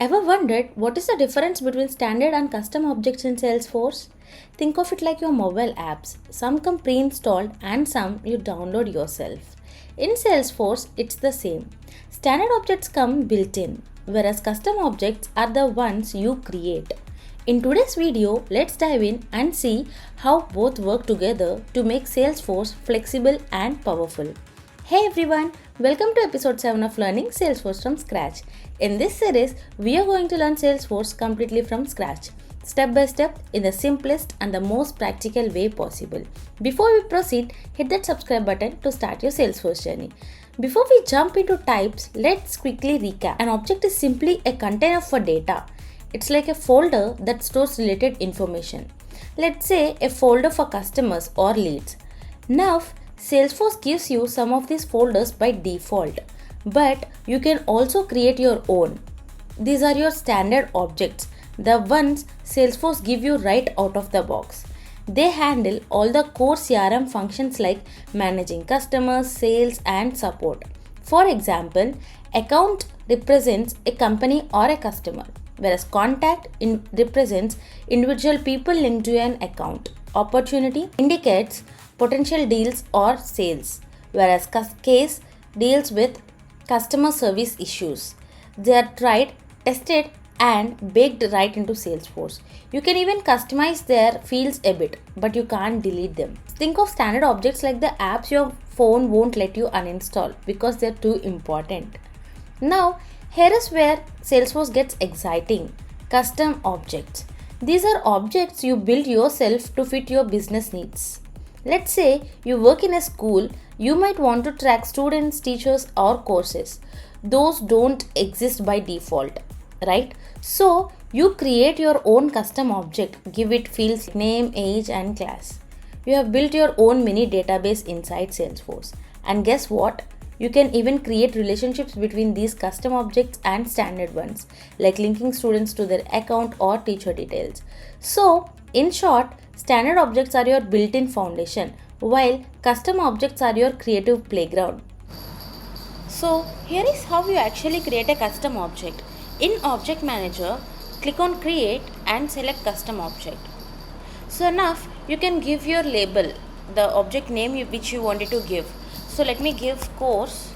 Ever wondered what is the difference between standard and custom objects in Salesforce? Think of it like your mobile apps. Some come pre-installed and some you download yourself. In Salesforce, it's the same. Standard objects come built-in, whereas custom objects are the ones you create. In today's video, let's dive in and see how both work together to make Salesforce flexible and powerful. Hey everyone, welcome to episode 7 of Learning Salesforce from Scratch. In this series, we are going to learn Salesforce completely from scratch, step by step in the simplest and the most practical way possible. Before we proceed, hit that subscribe button to start your Salesforce journey. Before we jump into types, let's quickly recap. An object is simply a container for data. It's like a folder that stores related information. Let's say a folder for customers or leads. Now, Salesforce gives you some of these folders by default, but you can also create your own. These are your standard objects, the ones Salesforce give you right out of the box. They handle all the core CRM functions like managing customers, sales, and support. For example, account represents a company or a customer, whereas contact represents individual people linked to an account. Opportunity indicates potential deals or sales, whereas case deals with customer service issues. They are tried, tested, and baked right into Salesforce. You can even customize their fields a bit, but you can't delete them. Think of standard objects like the apps your phone won't let you uninstall because they're too important. Now, here is where Salesforce gets exciting. Custom objects. These are objects you build yourself to fit your business needs. Let's say you work in a school, you might want to track students, teachers, or courses. Those don't exist by default, right? So you create your own custom object, give it fields, name, age, and class. You have built your own mini database inside Salesforce. And guess what? You can even create relationships between these custom objects and standard ones, like linking students to their account or teacher details. So, in short, standard objects are your built-in foundation, while custom objects are your creative playground. So, here is how you actually create a custom object. In Object Manager, click on Create and select Custom Object. So now you can give your label, the object name which you wanted to give. So let me give course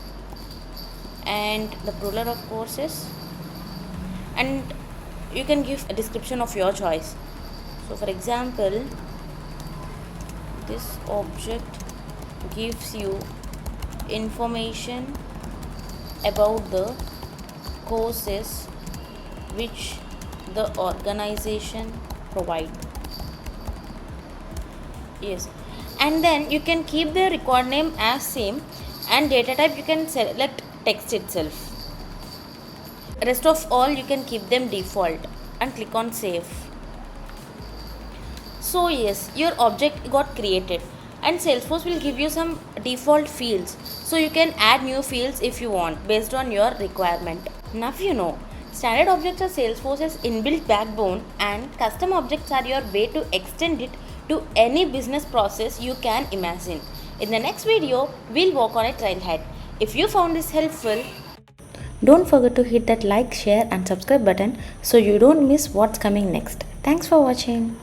and the ruler of courses, and you can give a description of your choice. So for example, this object gives you information about the courses which the organization provide. Yes, and then you can keep the record name as same, and data type you can select text itself. Rest of all you can keep them default and click on save. So yes, your object got created, and Salesforce will give you some default fields, so you can add new fields if you want based on your requirement. Now you know, standard objects are Salesforce's inbuilt backbone, and custom objects are your way to extend it to any business process you can imagine. In the next video, we'll work on a trailhead. If you found this helpful, don't forget to hit that like, share, and subscribe button so you don't miss what's coming next. Thanks for watching.